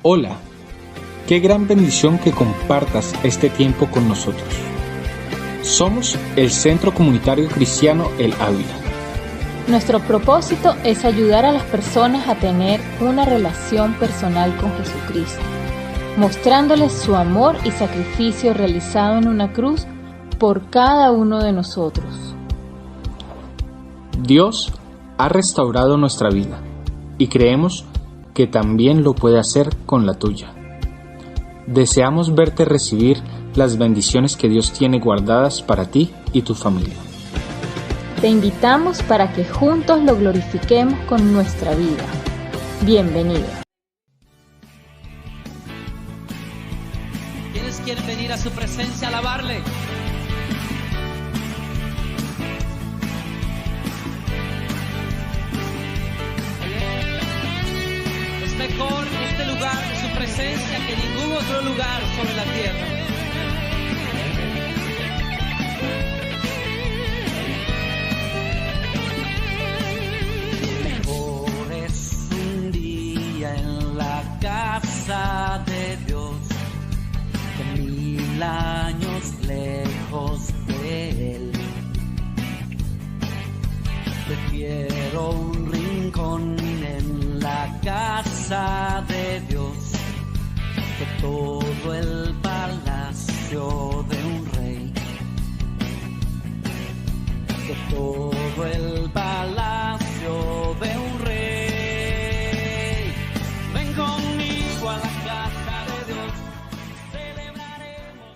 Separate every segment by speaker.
Speaker 1: Hola, qué gran bendición que compartas este tiempo con nosotros. Somos el Centro Comunitario Cristiano El Ávila.
Speaker 2: Nuestro propósito es ayudar a las personas a tener una relación personal con Jesucristo, mostrándoles su amor y sacrificio realizado en una cruz por cada uno de nosotros.
Speaker 1: Dios ha restaurado nuestra vida y creemos que también lo puede hacer con la tuya. Deseamos verte recibir las bendiciones que Dios tiene guardadas para ti y tu familia.
Speaker 2: Te invitamos para que juntos lo glorifiquemos con nuestra vida. Bienvenido.
Speaker 3: ¿Quiénes quieren venir a su presencia a alabarle? Es mejor este lugar de su presencia que ningún otro lugar sobre la tierra. Mejor es un día en la casa de Dios que 1000 años lejos de Él. Prefiero un rincón en la casa de Dios que todo el palacio de un rey. Que todo el palacio de un rey. Ven conmigo a la casa de Dios, celebraremos.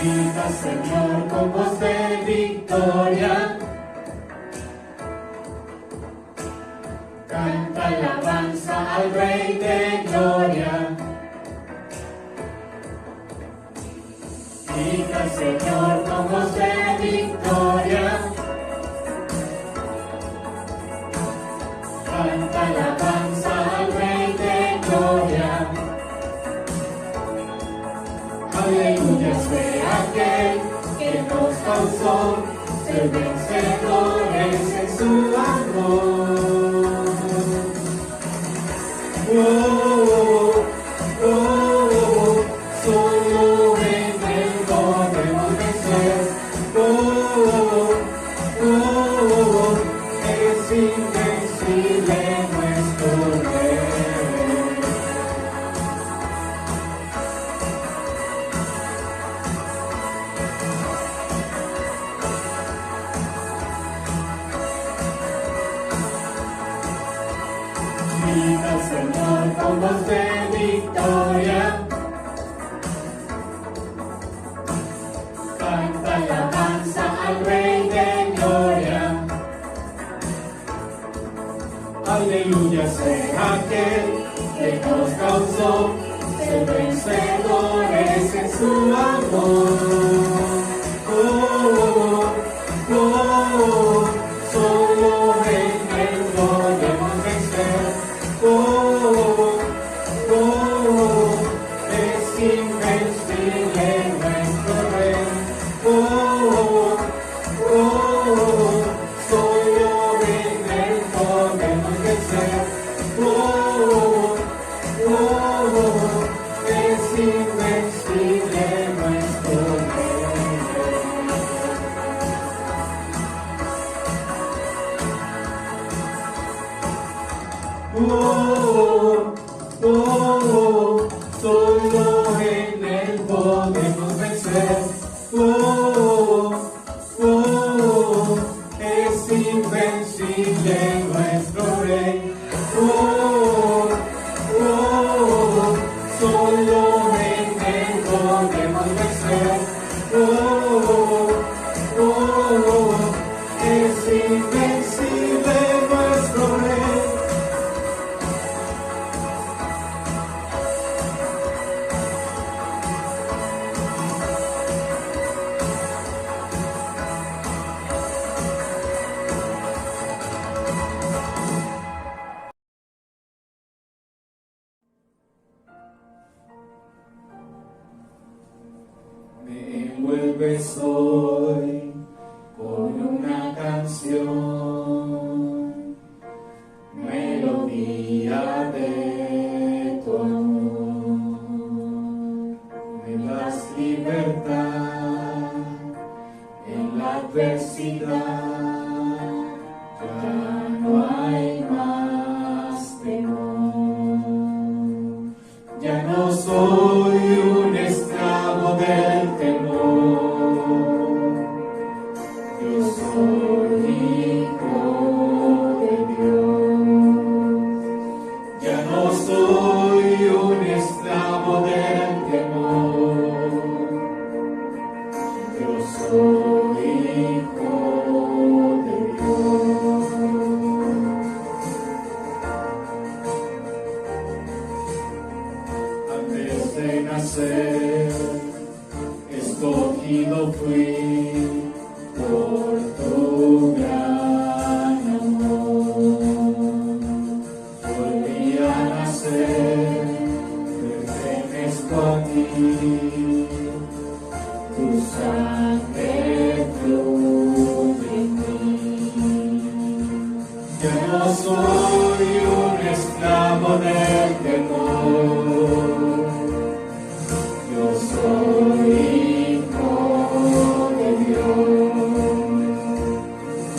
Speaker 4: Grita, Señor, con voz de victoria. Canta alabanza al Rey de gloria. Grita, Señor, con voz de victoria. Canta alabanza al Rey de gloria. Aleluya, de aquel que nos causó ser vencedores en su amor. Solo en Él podemos vencer. Es invencible nuestro Rey. Grita, Señor, con voz de victoria. Canta alabanza al Rey de gloria. Aleluya, sea aquel que nos causó ser vencedores en su amor. Solo en Él podemos vencer. Es invencible nuestro Rey. Solo en Él podemos vencer. Es invencible nuestro Rey. envuelves hoy con una canción, melodía de tu amor. Me das libertad en la adversidad, ya no hay más temor. Ya no soy un esclavo del temor, yo soy hijo de Dios. Ya no soy un esclavo del temor, yo soy hijo de Dios. Antes de nacer, escogido fui por tu gran amor. Volví a nacer, pertenezco a ti, tu sangre fluye en mí. Ya no soy un esclavo del temor, yo soy hijo de Dios.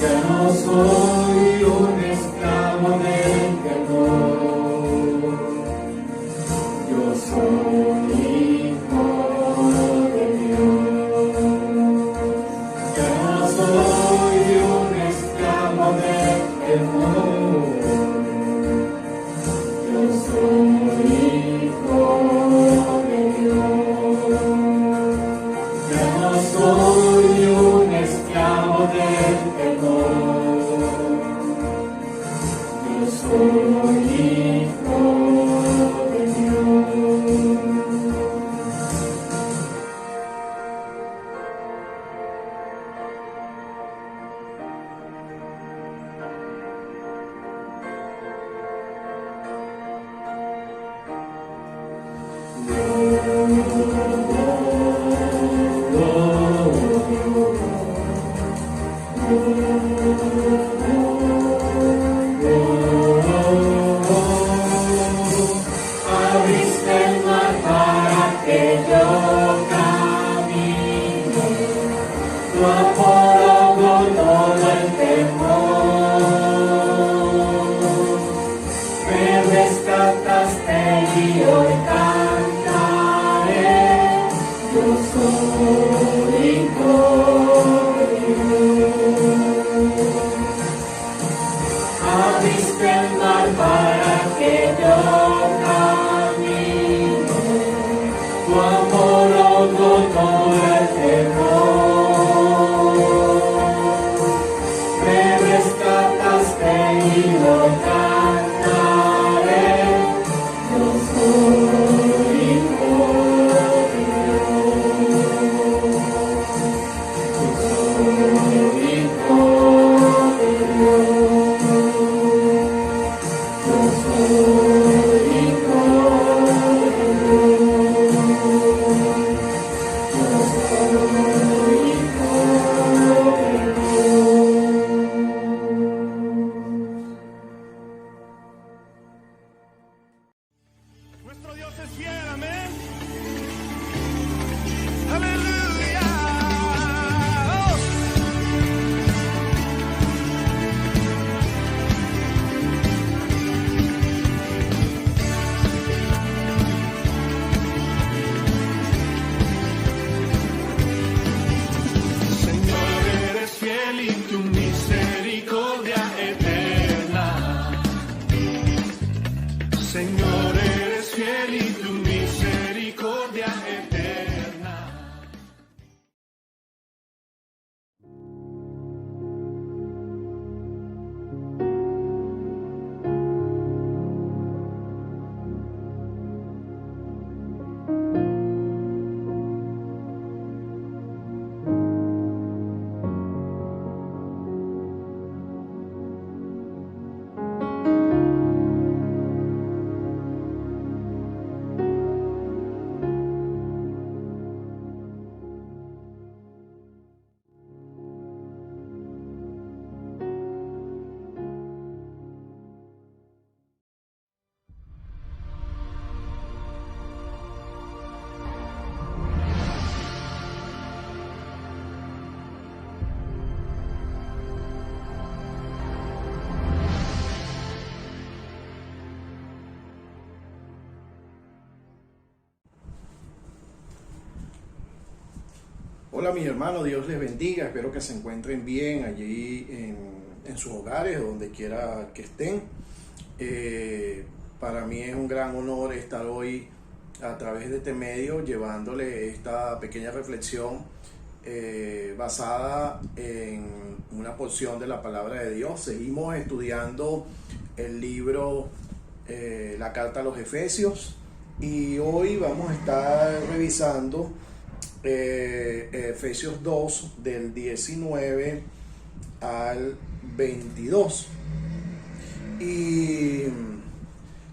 Speaker 4: Ya no soy un esclavo del temor, yo soy hijo de Dios. Ya no soy un esclavo del temor, yo soy hijo de Dios. Ya no soy un esclavo del temor, yo soy hijo de Dios. Abriste el mar para que yo camine, tu amor ahogó todo el temor. Me rescataste y hoy cantaré, yo soy hijo de Dios. Abriste el mar para que yo camine, tu amor ahogó todo el temor. Me rescataste y lo cantaré, yo soy hijo de Dios. Yo soy hijo de Dios. Yo soy hijo de Dios. Yo soy hijo de Dios.
Speaker 5: Nuestro Dios es fiel, amén. Aleluya. Oh. Señor, eres fiel y tu misericordia eterna. Señor, eres fiel y tu misericordia eterna.
Speaker 6: Hola mis hermanos, Dios les bendiga, espero que se encuentren bien allí en sus hogares, donde quiera que estén. Para mí es un gran honor estar hoy a través de este medio llevándole esta pequeña reflexión basada en una porción de la palabra de Dios. Seguimos estudiando el libro, la carta a los Efesios, y hoy vamos a estar revisando Efesios 2 del 19 al 22. Y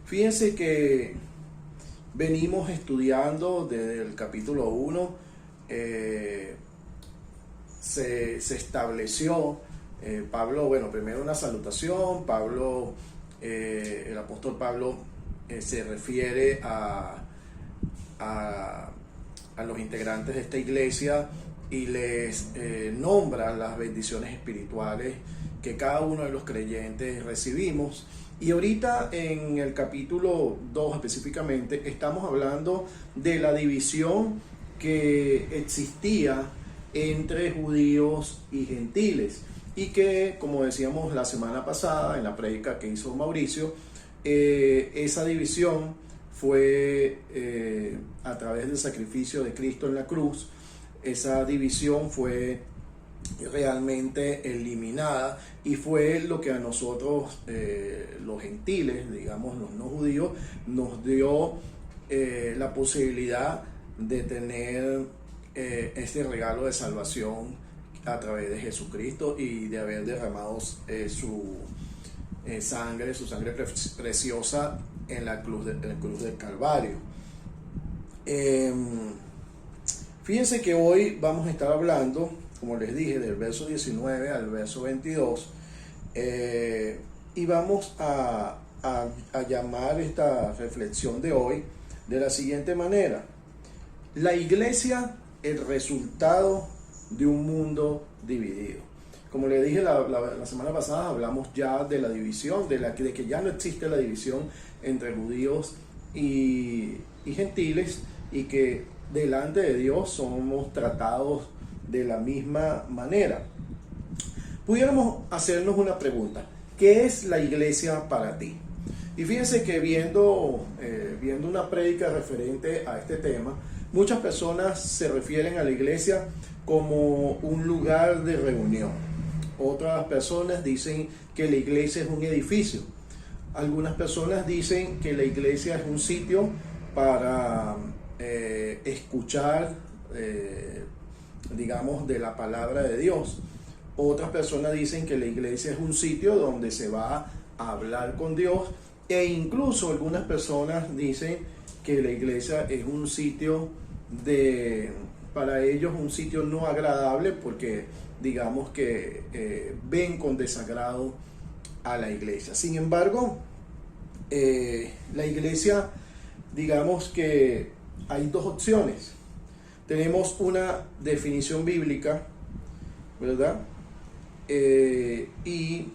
Speaker 6: fíjense que venimos estudiando desde el capítulo 1. Se estableció Pablo, primero una salutación. Pablo, el apóstol Pablo se refiere a los integrantes de esta iglesia y les nombra las bendiciones espirituales que cada uno de los creyentes recibimos. Y ahorita en el capítulo 2 específicamente estamos hablando de la división que existía entre judíos y gentiles, y que, como decíamos la semana pasada en la prédica que hizo Mauricio, esa división fue a través del sacrificio de Cristo en la cruz. Esa división fue realmente eliminada, y fue lo que a nosotros, los gentiles, digamos los no judíos, nos dio la posibilidad de tener este regalo de salvación a través de Jesucristo y de haber derramado su sangre preciosa en la cruz del Calvario. Fíjense que hoy vamos a estar hablando, como les dije, del verso 19 al verso 22, y vamos a llamar esta reflexión de hoy de la siguiente manera: la iglesia, el resultado de un mundo dividido. Como le dije la semana pasada, hablamos ya de la división, de que ya no existe la división entre judíos y gentiles, y que delante de Dios somos tratados de la misma manera. Pudiéramos hacernos una pregunta: ¿qué es la iglesia para ti? Y fíjense que viendo una prédica referente a este tema, muchas personas se refieren a la iglesia como un lugar de reunión. Otras personas dicen que la iglesia es un edificio. Algunas personas dicen que la iglesia es un sitio para escuchar, digamos, de la palabra de Dios. Otras personas dicen que la iglesia es un sitio donde se va a hablar con Dios, e incluso algunas personas dicen que la iglesia es un sitio para ellos un sitio no agradable, porque digamos que ven con desagrado a la iglesia. Sin embargo, la iglesia, digamos que hay dos opciones. Tenemos una definición bíblica, ¿verdad? Y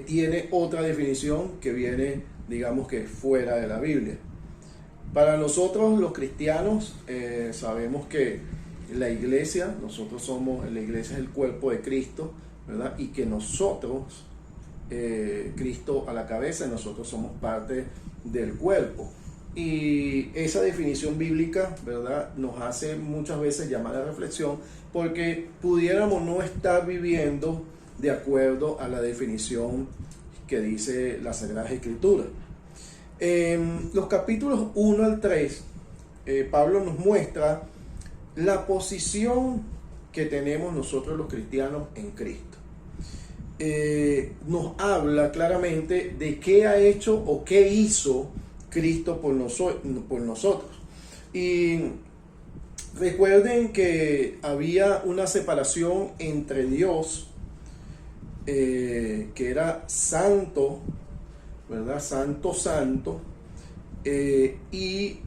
Speaker 6: tiene otra definición que viene, digamos que fuera de la Biblia. Para nosotros los cristianos, sabemos que la iglesia, la iglesia es el cuerpo de Cristo, ¿verdad? Y que nosotros, Cristo a la cabeza, y nosotros somos parte del cuerpo. Y esa definición bíblica, ¿verdad?, nos hace muchas veces llamar a la reflexión, porque pudiéramos no estar viviendo de acuerdo a la definición que dice la Sagrada Escritura. En los capítulos 1 al 3, Pablo nos muestra la posición que tenemos nosotros los cristianos en Cristo. Nos habla claramente de qué ha hecho o qué hizo Cristo por nosotros. Y recuerden que había una separación entre Dios, que era santo, ¿verdad? Santo, y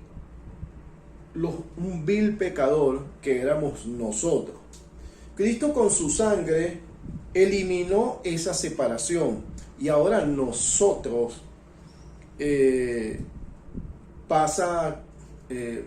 Speaker 6: un vil pecador que éramos nosotros. Cristo con su sangre eliminó esa separación, y ahora nosotros pasa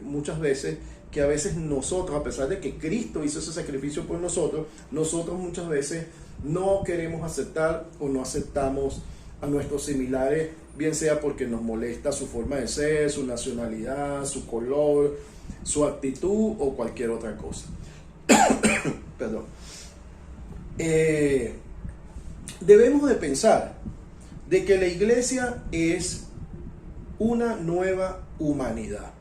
Speaker 6: muchas veces que a veces nosotros, a pesar de que Cristo hizo ese sacrificio por nosotros, nosotros muchas veces no queremos aceptar o no aceptamos a nuestros similares, bien sea porque nos molesta su forma de ser, su nacionalidad, su color, su actitud o cualquier otra cosa. Perdón. Debemos de pensar de que la iglesia es una nueva humanidad.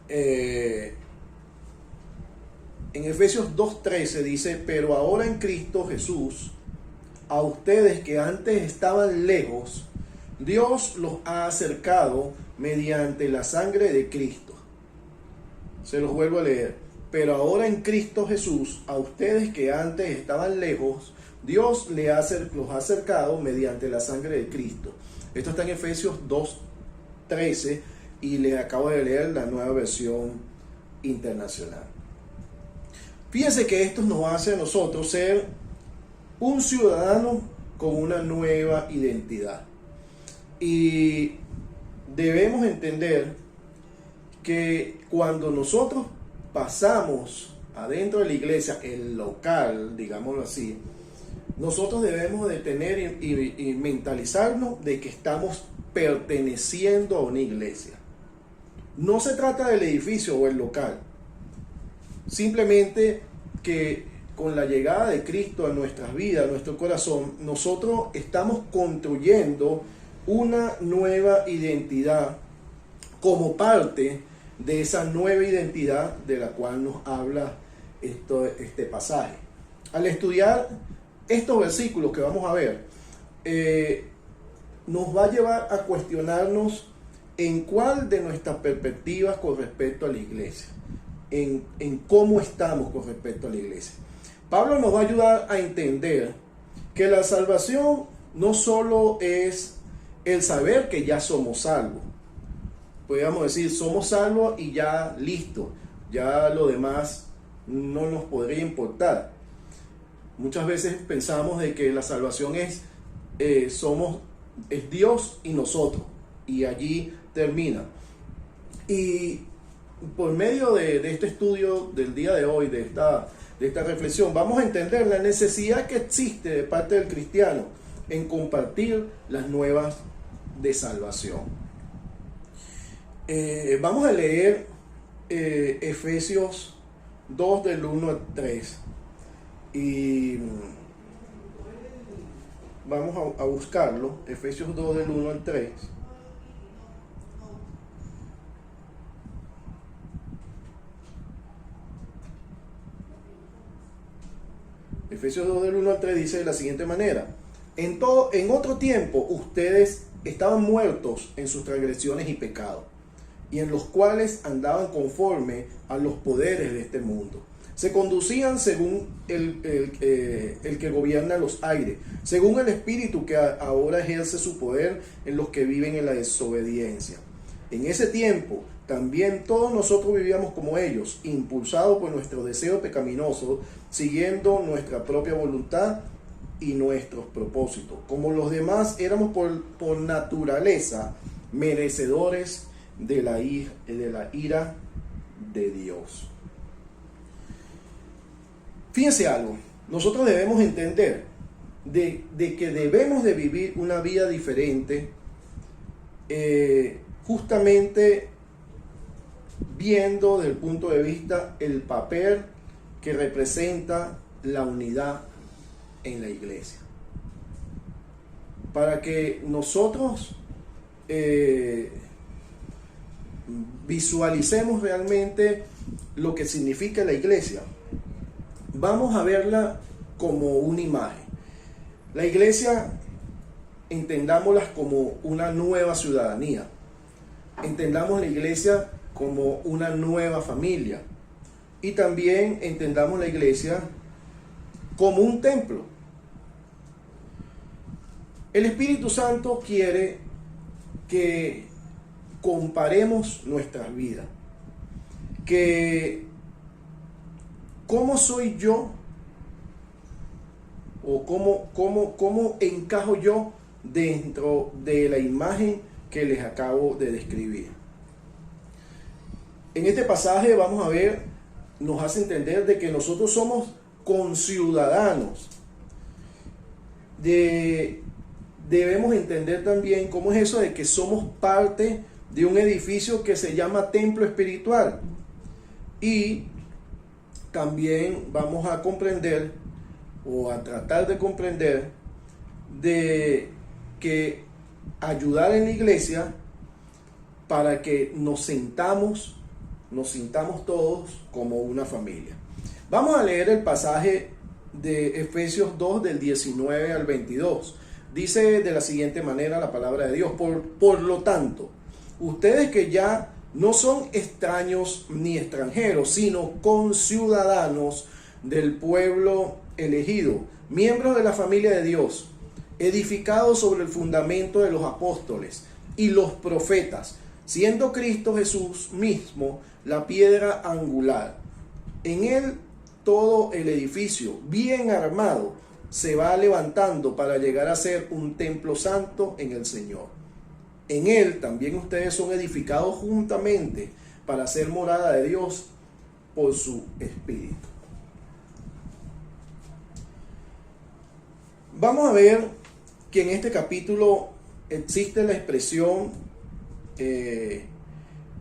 Speaker 6: En Efesios 2:13 dice: pero ahora en Cristo Jesús, a ustedes que antes estaban lejos, Dios los ha acercado mediante la sangre de Cristo. Se los vuelvo a leer. Pero ahora en Cristo Jesús, a ustedes que antes estaban lejos, Dios los ha acercado mediante la sangre de Cristo. Esto está en Efesios 2:13 y les acabo de leer la nueva versión internacional. Fíjense que esto nos hace a nosotros ser un ciudadano con una nueva identidad. Y debemos entender que cuando nosotros pasamos adentro de la iglesia, el local, digámoslo así, nosotros debemos de tener y mentalizarnos de que estamos perteneciendo a una iglesia. No se trata del edificio o el local, simplemente que con la llegada de Cristo a nuestras vidas, a nuestro corazón, nosotros estamos construyendo una nueva identidad como parte de esa nueva identidad de la cual nos habla este pasaje. Al estudiar estos versículos que vamos a ver, nos va a llevar a cuestionarnos en cuál de nuestras perspectivas con respecto a la iglesia, en cómo estamos con respecto a la iglesia. Pablo nos va a ayudar a entender que la salvación no solo es el saber que ya somos salvos. Podríamos decir, somos salvos y ya listo, ya lo demás no nos podría importar. Muchas veces pensamos de que la salvación es Dios y nosotros, y allí termina. Y por medio de este estudio del día de hoy, de esta reflexión, vamos a entender la necesidad que existe de parte del cristiano en compartir las nuevas de salvación. Vamos a leer Efesios 2 del 1 al 3 y vamos a buscarlo. Efesios 2 del 1 al 3. Efesios 2 del 1 al 3 dice de la siguiente manera: en otro tiempo ustedes estaban muertos en sus transgresiones y pecados, y en los cuales andaban conforme a los poderes de este mundo. Se conducían según el que gobierna los aires, según el espíritu que ahora ejerce su poder en los que viven en la desobediencia. En ese tiempo también todos nosotros vivíamos como ellos, impulsados por nuestro deseo pecaminoso, siguiendo nuestra propia voluntad y nuestros propósitos. Como los demás, éramos por naturaleza merecedores de la ira de Dios. Fíjense algo, nosotros debemos entender de que debemos de vivir una vida diferente, justamente viendo desde el punto de vista el papel que representa la unidad en la iglesia. Para que nosotros visualicemos realmente lo que significa la iglesia, vamos a verla como una imagen. La iglesia, entendámosla como una nueva ciudadanía. Entendamos la iglesia como una nueva familia. Y también entendamos la iglesia como un templo. El Espíritu Santo quiere que comparemos nuestras vidas, que cómo soy yo o cómo encajo yo dentro de la imagen que les acabo de describir. En este pasaje vamos a ver, nos hace entender de que nosotros somos conciudadanos. Debemos entender también cómo es eso de que somos parte de un edificio que se llama templo espiritual. Y también vamos a comprender o a tratar de comprender de que ayudar en la iglesia para que nos sintamos todos como una familia. Vamos a leer el pasaje de Efesios 2 del 19 al 22. Dice de la siguiente manera la palabra de Dios: por lo tanto, ustedes que ya no son extraños ni extranjeros, sino conciudadanos del pueblo elegido, miembros de la familia de Dios, edificados sobre el fundamento de los apóstoles y los profetas, siendo Cristo Jesús mismo la piedra angular. En él todo el edificio, bien armado, se va levantando para llegar a ser un templo santo en el Señor. En él también ustedes son edificados juntamente para ser morada de Dios por su Espíritu. Vamos a ver que en este capítulo existe la expresión,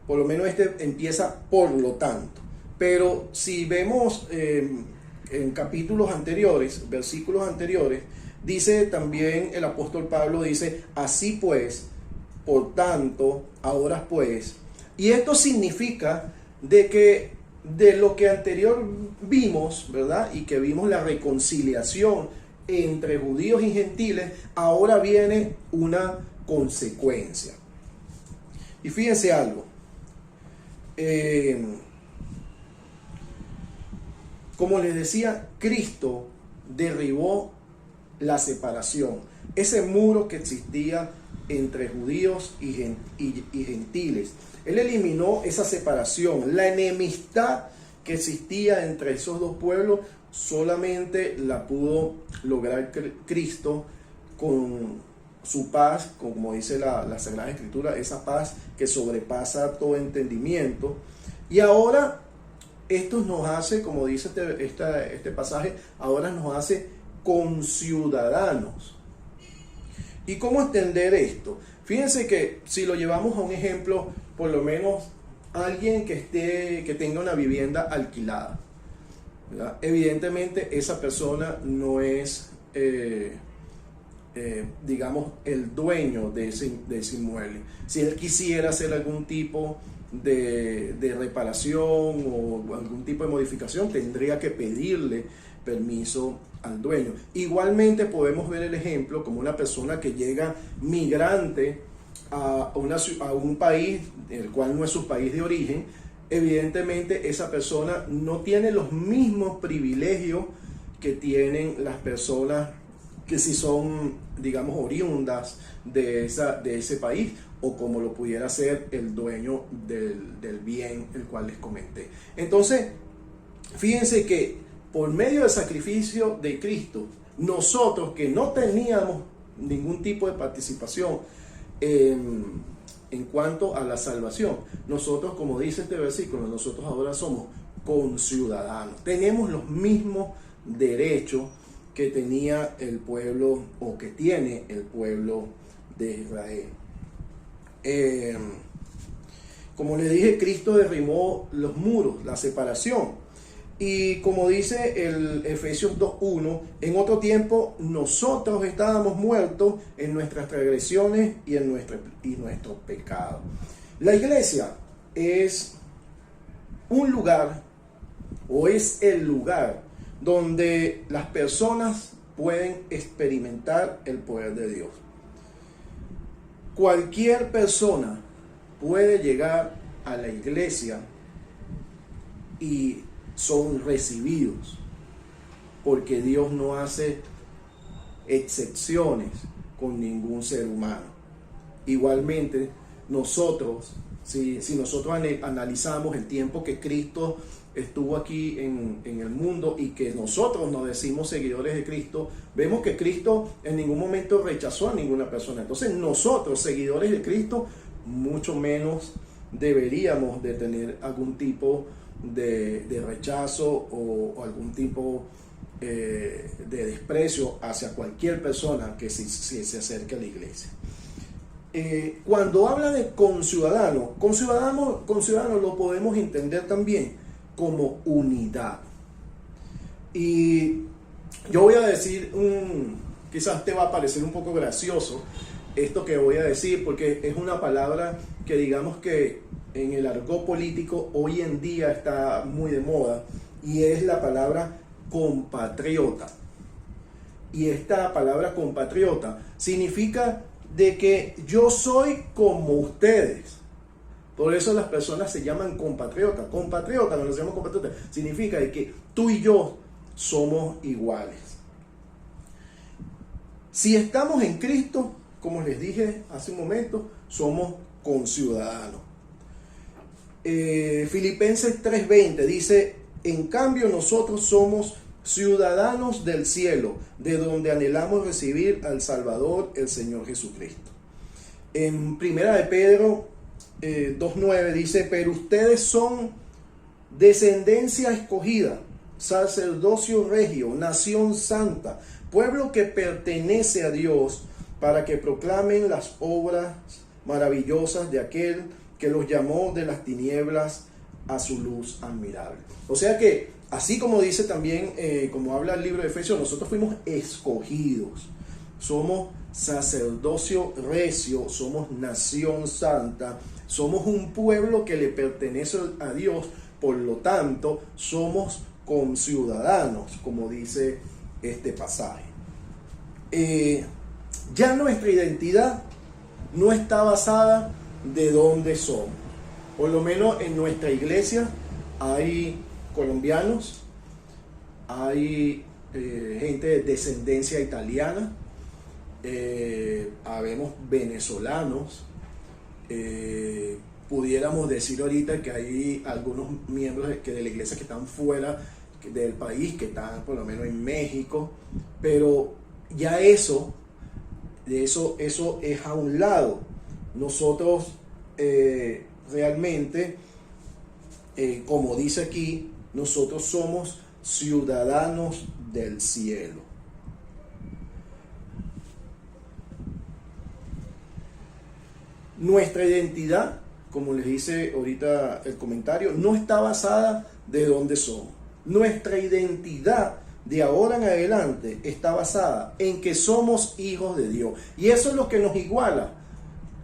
Speaker 6: por lo menos este empieza por lo tanto. Pero si vemos en capítulos anteriores, versículos anteriores, dice también el apóstol Pablo, dice, así pues, por tanto, ahora pues. Y esto significa de que de lo que anterior vimos, ¿verdad? Y que vimos la reconciliación entre judíos y gentiles, ahora viene una consecuencia. Y fíjense algo. Como les decía, Cristo derribó la separación, ese muro que existía entre judíos y gentiles. Él eliminó esa separación, la enemistad que existía entre esos dos pueblos, solamente la pudo lograr Cristo con su paz, como dice la Sagrada Escritura, esa paz que sobrepasa todo entendimiento. Y ahora esto nos hace, como dice este pasaje, ahora nos hace conciudadanos. ¿Y cómo entender esto? Fíjense que si lo llevamos a un ejemplo, por lo menos alguien que tenga una vivienda alquilada, ¿verdad? Evidentemente esa persona no es, digamos, el dueño de ese inmueble. Si él quisiera hacer algún tipo de reparación o algún tipo de modificación, tendría que pedirle permiso al dueño. Igualmente podemos ver el ejemplo como una persona que llega migrante a un país el cual no es su país de origen. Evidentemente esa persona no tiene los mismos privilegios que tienen las personas que si son, digamos, oriundas de ese país, o como lo pudiera ser el dueño del bien el cual les comenté. Entonces, fíjense que por medio del sacrificio de Cristo, nosotros que no teníamos ningún tipo de participación en cuanto a la salvación, nosotros, como dice este versículo, nosotros ahora somos conciudadanos. Tenemos los mismos derechos que tenía el pueblo, o que tiene el pueblo de Israel. Como les dije, Cristo derribó los muros, la separación. Y como dice el Efesios 2:1, en otro tiempo nosotros estábamos muertos en nuestras transgresiones y en nuestros pecados. La iglesia es un lugar, o es el lugar donde las personas pueden experimentar el poder de Dios. Cualquier persona puede llegar a la iglesia y son recibidos, porque Dios no hace excepciones con ningún ser humano. Igualmente, nosotros, si nosotros analizamos el tiempo que Cristo estuvo aquí en el mundo, y que nosotros nos decimos seguidores de Cristo, vemos que Cristo en ningún momento rechazó a ninguna persona. Entonces nosotros, seguidores de Cristo, mucho menos deberíamos de tener algún tipo de rechazo o algún tipo de desprecio hacia cualquier persona que se acerque a la iglesia. Cuando habla de conciudadano lo podemos entender también como unidad. Y yo voy a decir, quizás te va a parecer un poco gracioso esto que voy a decir, porque es una palabra que digamos que en el argot político hoy en día está muy de moda, y es la palabra compatriota. Y esta palabra compatriota significa de que yo soy como ustedes. Por eso las personas se llaman compatriotas. Compatriota, no nos llamamos compatriotas, significa de que tú y yo somos iguales. Si estamos en Cristo, como les dije hace un momento, somos conciudadanos. Filipenses 3:20 dice: en cambio nosotros somos ciudadanos del cielo, de donde anhelamos recibir al Salvador, el Señor Jesucristo. En Primera de Pedro 2:9 dice: pero ustedes son descendencia escogida, sacerdocio regio, nación santa, pueblo que pertenece a Dios, para que proclamen las obras maravillosas de aquel que los llamó de las tinieblas a su luz admirable. O sea que, así como dice también, como habla el libro de Efesios, nosotros fuimos escogidos, somos sacerdocio regio, somos nación santa, somos un pueblo que le pertenece a Dios, por lo tanto somos conciudadanos, como dice este pasaje. Ya nuestra identidad no está basada de dónde somos. Por lo menos en nuestra iglesia hay colombianos, hay gente de descendencia italiana, habemos venezolanos, pudiéramos decir ahorita que hay algunos miembros de la iglesia que están fuera del país, que están por lo menos en México, pero ya eso es a un lado. Nosotros realmente, como dice aquí, nosotros somos ciudadanos del cielo. Nuestra identidad, como les dice ahorita el comentario, no está basada de dónde somos. Nuestra identidad de ahora en adelante está basada en que somos hijos de Dios. Y eso es lo que nos iguala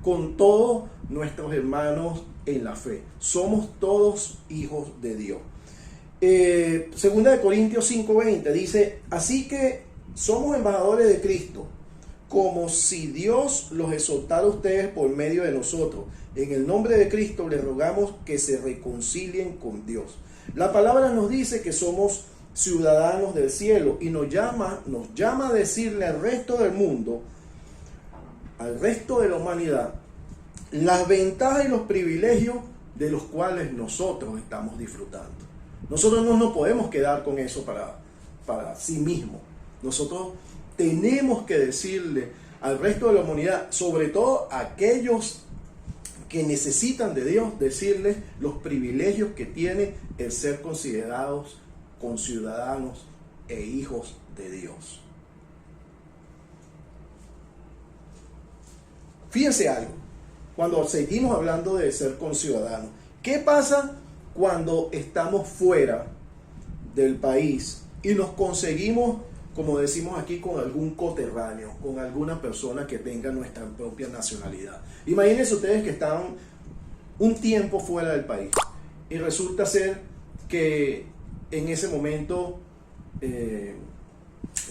Speaker 6: con todos nuestros hermanos en la fe. Somos todos hijos de Dios. Segunda de Corintios 5:20 dice: así que somos embajadores de Cristo, como si Dios los exhortara a ustedes por medio de nosotros. En el nombre de Cristo les rogamos que se reconcilien con Dios. La palabra nos dice que somos ciudadanos del cielo y nos llama a decirle al resto del mundo, al resto de la humanidad, las ventajas y los privilegios de los cuales nosotros estamos disfrutando. Nosotros no nos podemos quedar con eso para sí mismos. Nosotros tenemos que decirle al resto de la humanidad, sobre todo a aquellos que necesitan de Dios, decirles los privilegios que tiene el ser considerados conciudadanos e hijos de Dios. Fíjense algo, cuando seguimos hablando de ser conciudadanos, ¿qué pasa cuando estamos fuera del país y nos conseguimos, como decimos aquí, con algún coterráneo, con alguna persona que tenga nuestra propia nacionalidad? Imagínense ustedes que están un tiempo fuera del país y resulta ser que en ese momento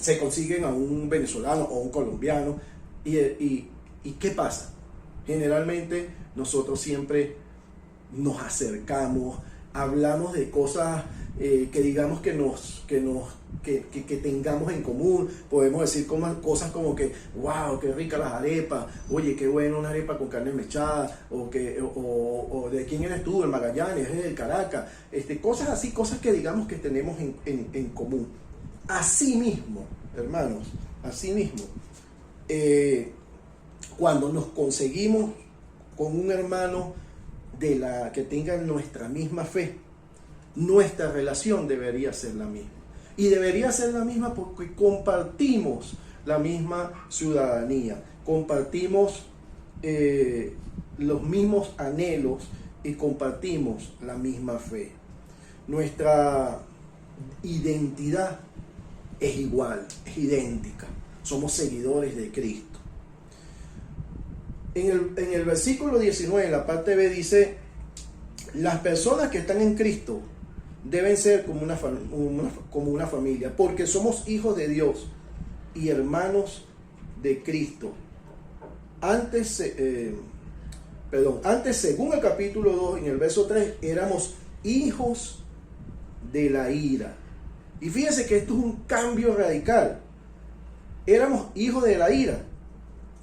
Speaker 6: se consiguen a un venezolano o un colombiano y ¿qué pasa? Generalmente nosotros siempre nos acercamos, hablamos de cosas que digamos que tengamos en común. Podemos decir cosas como que wow, qué rica las arepas, oye, qué bueno una arepa con carne mechada, o de quién eres tú, el Magallanes, eres del Caracas, cosas así, cosas que digamos que tenemos en común. Así mismo, hermanos, así mismo, cuando nos conseguimos con un hermano que tengan nuestra misma fe, nuestra relación debería ser la misma. Y debería ser la misma porque compartimos la misma ciudadanía, compartimos los mismos anhelos y compartimos la misma fe. Nuestra identidad es igual, es idéntica. Somos seguidores de Cristo. En el versículo 19, en la parte B, dice: las personas que están en Cristo deben ser como una familia, porque somos hijos de Dios y hermanos de Cristo. Antes, según el capítulo 2, en el verso 3, éramos hijos de la ira. Y fíjense que esto es un cambio radical. Éramos hijos de la ira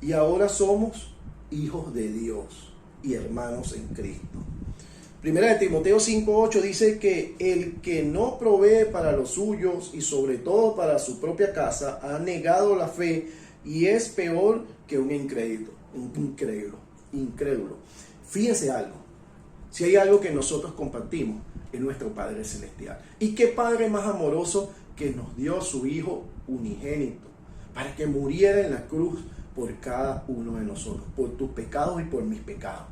Speaker 6: y ahora somos hijos de Dios y hermanos en Cristo. Primera de Timoteo 5:8 dice que el que no provee para los suyos y sobre todo para su propia casa ha negado la fe y es peor que un incrédulo. Fíjense algo, si hay algo que nosotros compartimos es nuestro Padre Celestial. ¿Y qué Padre más amoroso que nos dio su Hijo unigénito para que muriera en la cruz por cada uno de nosotros, por tus pecados y por mis pecados?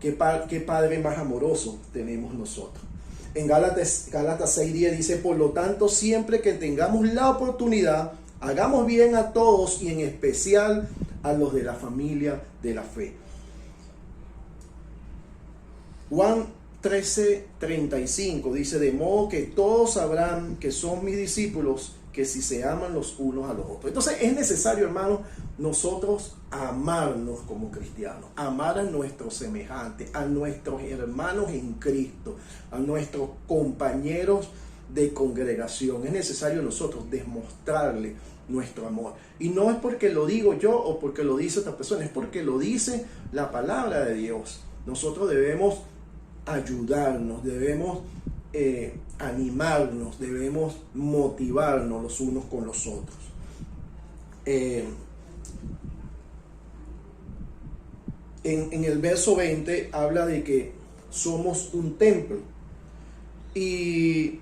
Speaker 6: ¿Qué Padre más amoroso tenemos nosotros? En Gálatas 6:10 dice: por lo tanto, siempre que tengamos la oportunidad, hagamos bien a todos y en especial a los de la familia de la fe. Juan 13:35 dice: de modo que todos sabrán que son mis discípulos, que si se aman los unos a los otros. Entonces es necesario, hermanos, nosotros amarnos como cristianos, amar a nuestros semejantes, a nuestros hermanos en Cristo, a nuestros compañeros de congregación. Es necesario nosotros demostrarle nuestro amor. Y no es porque lo digo yo o porque lo dice otra persona, es porque lo dice la palabra de Dios. Nosotros debemos ayudarnos, debemos animarnos, debemos motivarnos los unos con los otros. En el verso 20 habla de que somos un templo. ¿Y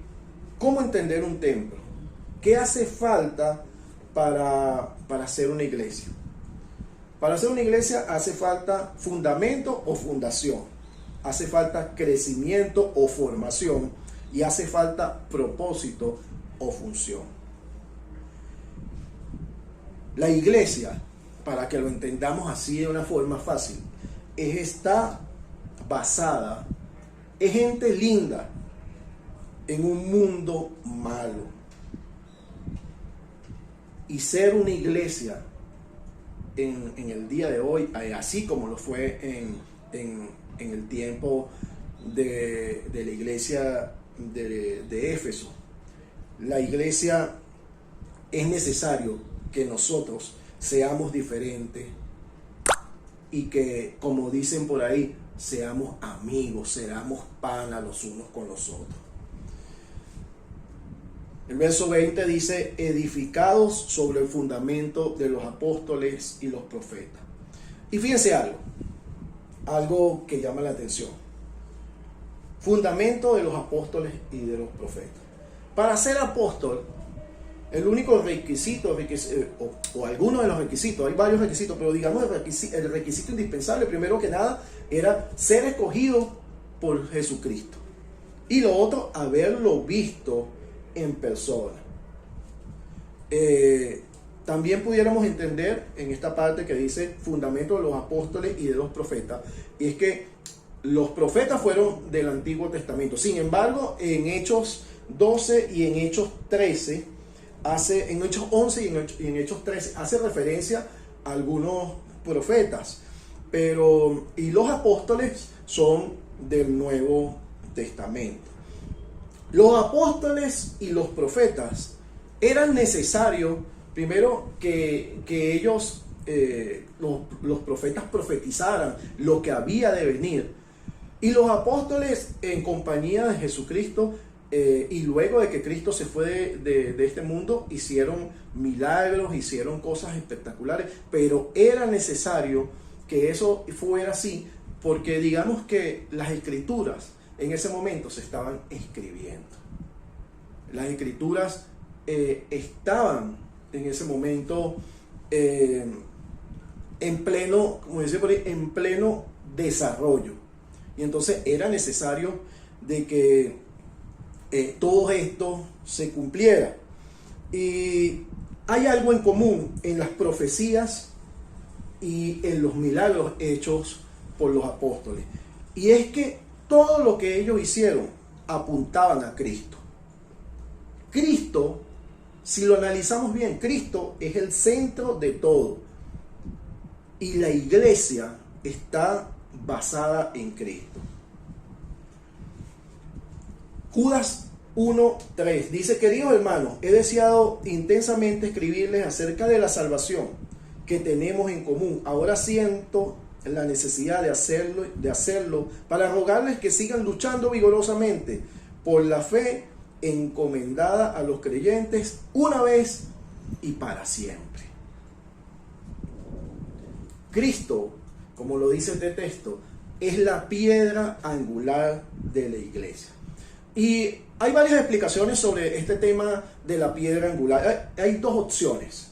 Speaker 6: cómo entender un templo? ¿Qué hace falta para hacer una iglesia? Para hacer una iglesia hace falta fundamento o fundación, hace falta crecimiento o formación y hace falta propósito o función. La iglesia, para que lo entendamos así de una forma fácil, está basada, es gente linda en un mundo malo. Y ser una iglesia en el día de hoy, así como lo fue en el tiempo de la iglesia de Éfeso, la iglesia, es necesario que nosotros seamos diferentes y que, como dicen por ahí, seamos amigos, seamos pana los unos con los otros. El verso 20 dice: edificados sobre el fundamento de los apóstoles y los profetas. Y fíjense algo que llama la atención. Fundamento de los apóstoles y de los profetas. Para ser apóstol, el único requisito, o algunos de los requisitos, hay varios requisitos, pero digamos el requisito indispensable, primero que nada, era ser escogido por Jesucristo. Y lo otro, haberlo visto en persona. También pudiéramos entender en esta parte que dice fundamento de los apóstoles y de los profetas, y es que los profetas fueron del Antiguo Testamento. Sin embargo, en Hechos 12 y en Hechos 13, en Hechos 11 y en Hechos 13, hace referencia a algunos profetas, y los apóstoles son del Nuevo Testamento. Los apóstoles y los profetas eran necesarios, primero, que ellos, los profetas, profetizaran lo que había de venir. Y los apóstoles, en compañía de Jesucristo, y luego de que Cristo se fue de este mundo, hicieron milagros, hicieron cosas espectaculares, pero era necesario que eso fuera así porque digamos que las escrituras en ese momento se estaban escribiendo. Las escrituras estaban en ese momento en pleno, como dice por ahí, en pleno desarrollo. Y entonces era necesario de que todo esto se cumpliera. Y hay algo en común en las profecías y en los milagros hechos por los apóstoles. Y es que todo lo que ellos hicieron apuntaban a Cristo. Cristo, si lo analizamos bien, Cristo es el centro de todo. Y la iglesia está basada en Cristo. Judas 1:3 dice: queridos hermanos, he deseado intensamente escribirles acerca de la salvación que tenemos en común. Ahora siento la necesidad de hacerlo para rogarles que sigan luchando vigorosamente por la fe encomendada a los creyentes una vez y para siempre. Cristo, como lo dice este texto, es la piedra angular de la iglesia. Y hay varias explicaciones sobre este tema de la piedra angular. Hay dos opciones.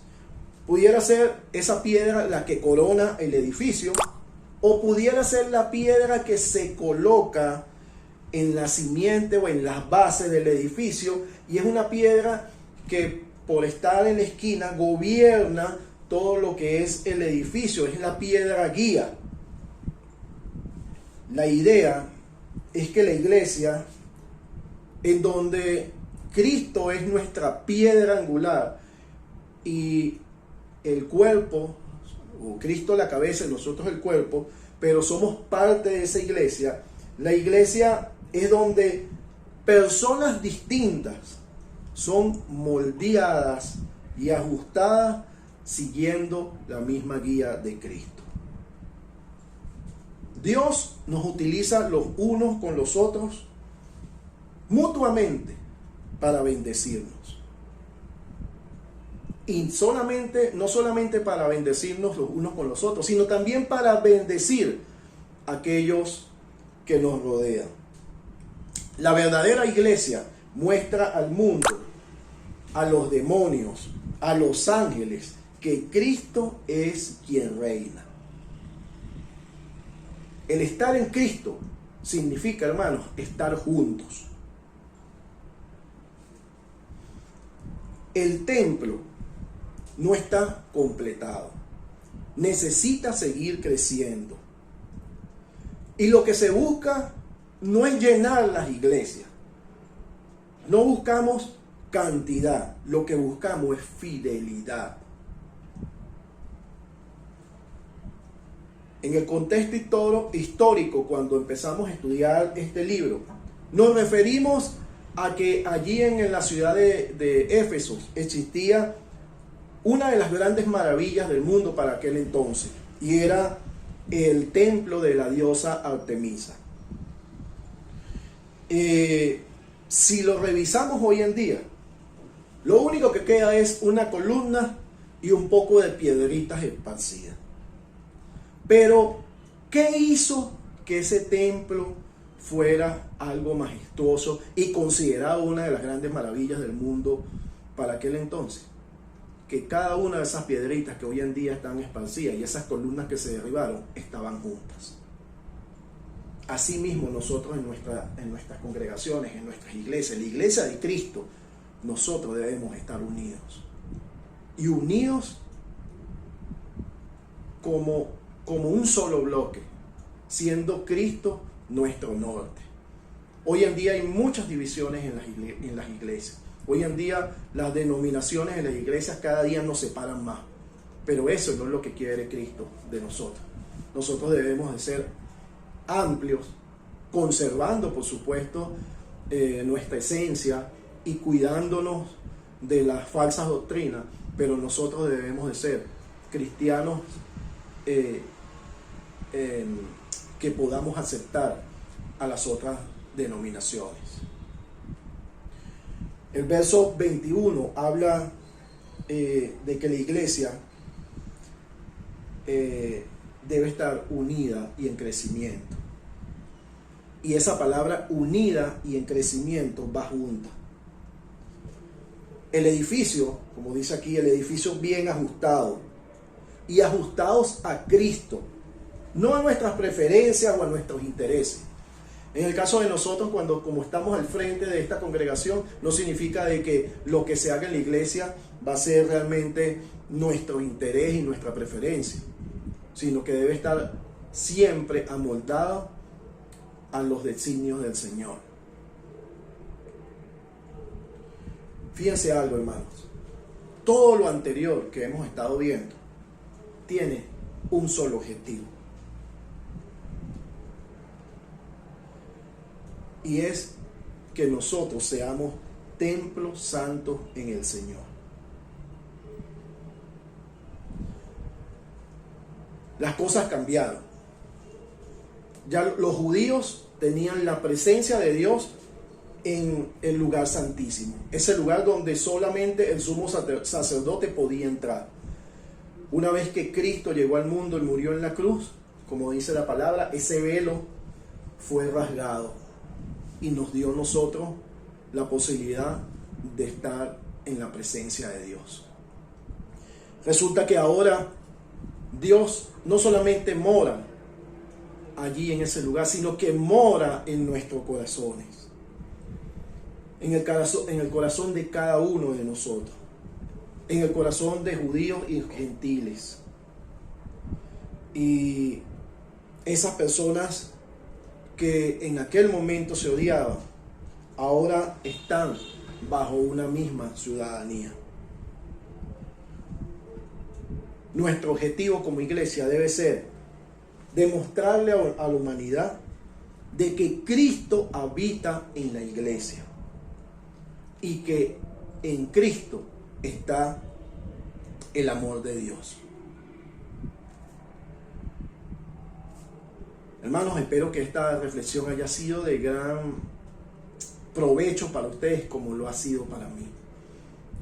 Speaker 6: Pudiera ser esa piedra la que corona el edificio, o pudiera ser la piedra que se coloca en la simiente o en las bases del edificio, y es una piedra que por estar en la esquina gobierna todo lo que es el edificio, es la piedra guía. La idea es que la iglesia, en donde Cristo es nuestra piedra angular y el cuerpo, o Cristo la cabeza y nosotros el cuerpo, pero somos parte de esa iglesia. La iglesia es donde personas distintas son moldeadas y ajustadas siguiendo la misma guía de Cristo. Dios nos utiliza los unos con los otros mutuamente para bendecirnos. Y no solamente para bendecirnos los unos con los otros, sino también para bendecir a aquellos que nos rodean. La verdadera iglesia muestra al mundo, a los demonios, a los ángeles, que Cristo es quien reina. El estar en Cristo significa, hermanos, estar juntos. El templo no está completado. Necesita seguir creciendo. Y lo que se busca no es llenar las iglesias. No buscamos cantidad. Lo que buscamos es fidelidad. En el contexto histórico, cuando empezamos a estudiar este libro, nos referimos a que allí en la ciudad de Éfeso existía una de las grandes maravillas del mundo para aquel entonces, y era el templo de la diosa Artemisa. Si lo revisamos hoy en día, lo único que queda es una columna y un poco de piedritas esparcidas. Pero, ¿qué hizo que ese templo fuera algo majestuoso y considerado una de las grandes maravillas del mundo para aquel entonces? Que cada una de esas piedritas que hoy en día están esparcidas y esas columnas que se derribaron estaban juntas. Asimismo, nosotros en nuestras congregaciones, en nuestras iglesias, la iglesia de Cristo, nosotros debemos estar unidos. Y unidos como un solo bloque, siendo Cristo nuestro norte. Hoy en día hay muchas divisiones en las iglesias. Hoy en día las denominaciones en las iglesias cada día nos separan más. Pero eso no es lo que quiere Cristo de nosotros. Nosotros debemos de ser amplios, conservando por supuesto nuestra esencia y cuidándonos de las falsas doctrinas, pero nosotros debemos de ser cristianos que podamos aceptar a las otras denominaciones. El verso 21 habla de que la iglesia debe estar unida y en crecimiento. Y esa palabra unida y en crecimiento va junta. El edificio, como dice aquí, el edificio bien ajustado y ajustados a Cristo, no a nuestras preferencias o a nuestros intereses. En el caso de nosotros, como estamos al frente de esta congregación, no significa de que lo que se haga en la iglesia va a ser realmente nuestro interés y nuestra preferencia, sino que debe estar siempre amoldado a los designios del Señor. Fíjense algo, hermanos. Todo lo anterior que hemos estado viendo tiene un solo objetivo. Y es que nosotros seamos templos santos en el Señor. Las cosas cambiaron. Ya los judíos tenían la presencia de Dios en el lugar santísimo, ese lugar donde solamente el sumo sacerdote podía entrar. Una vez que Cristo llegó al mundo y murió en la cruz, como dice la palabra, ese velo fue rasgado y nos dio a nosotros la posibilidad de estar en la presencia de Dios. Resulta que ahora Dios no solamente mora allí en ese lugar, sino que mora en nuestros corazones, en el corazón de cada uno de nosotros, en el corazón de judíos y gentiles. Y esas personas que en aquel momento se odiaban, ahora están bajo una misma ciudadanía. Nuestro objetivo como iglesia debe ser demostrarle a la humanidad de que Cristo habita en la iglesia y que en Cristo está el amor de Dios. Hermanos, espero que esta reflexión haya sido de gran provecho para ustedes como lo ha sido para mí.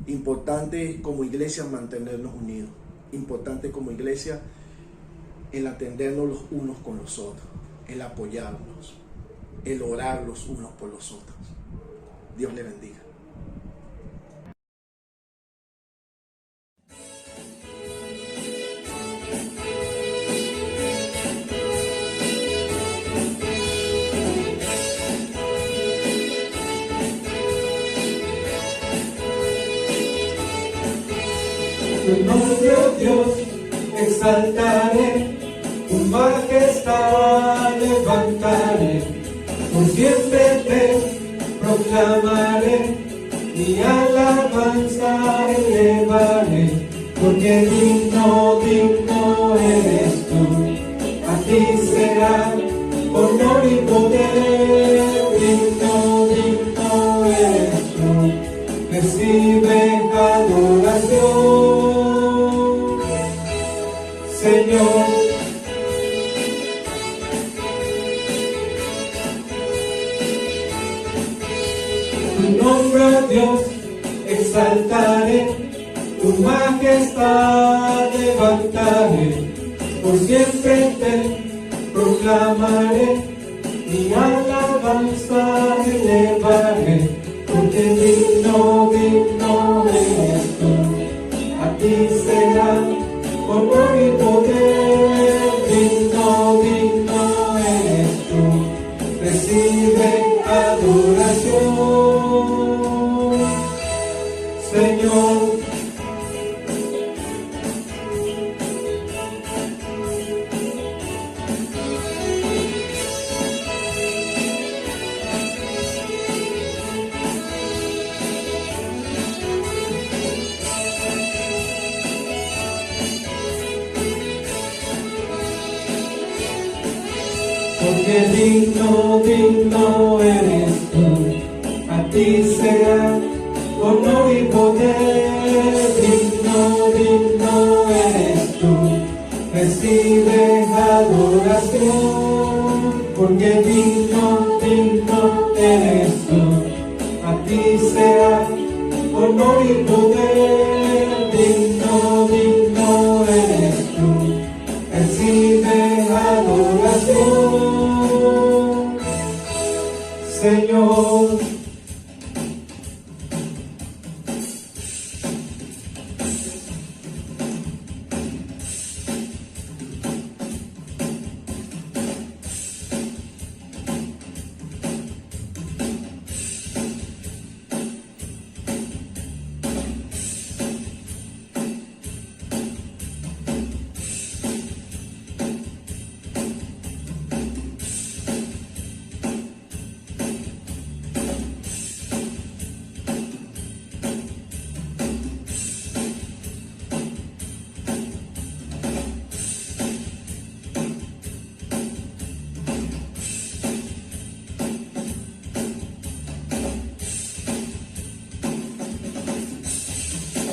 Speaker 6: Importante como iglesia mantenernos unidos. Importante como iglesia el atendernos los unos con los otros, el apoyarnos, el orar los unos por los otros. Dios le bendiga.
Speaker 4: Tu nombre, oh Dios, exaltaré, tu majestad levantaré, por siempre te proclamaré, mi alabanza elevaré, porque digno, digno eres tú, a ti será honor y poder, digno, digno eres tú, recibe adoración. Señor, tu nombre, oh Dios, exaltaré, tu majestad levantaré, por siempre te proclamaré, mi alabanza elevaré, porque digno, digno eres tú, a ti será honor y poder, digno, digno eres tú, recibe adoración, Señor. Porque digno, digno eres tú, a ti será honor y poder, digno, digno eres tú, recibe adoración, porque digno, digno eres tú, a ti será honor y poder, digno, digno eres tú, recibe recibe adoración, Señor.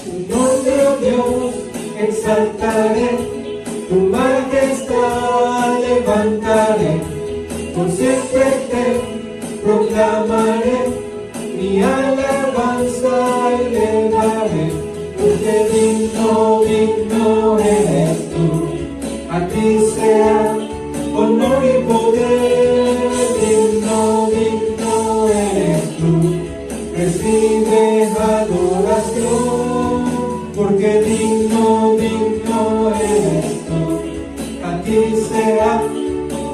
Speaker 4: Tu nombre, oh Dios, exaltaré, tu majestad levantaré, por siempre te proclamaré, mi alabanza elevaré, porque digno, digno eres tú, a ti sea honor y poder, digno, digno eres tú, recibe adoración, porque digno, digno eres tú, a ti sea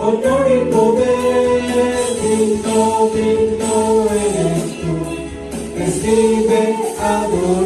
Speaker 4: honor y poder, digno, digno eres tú, recibe adoración.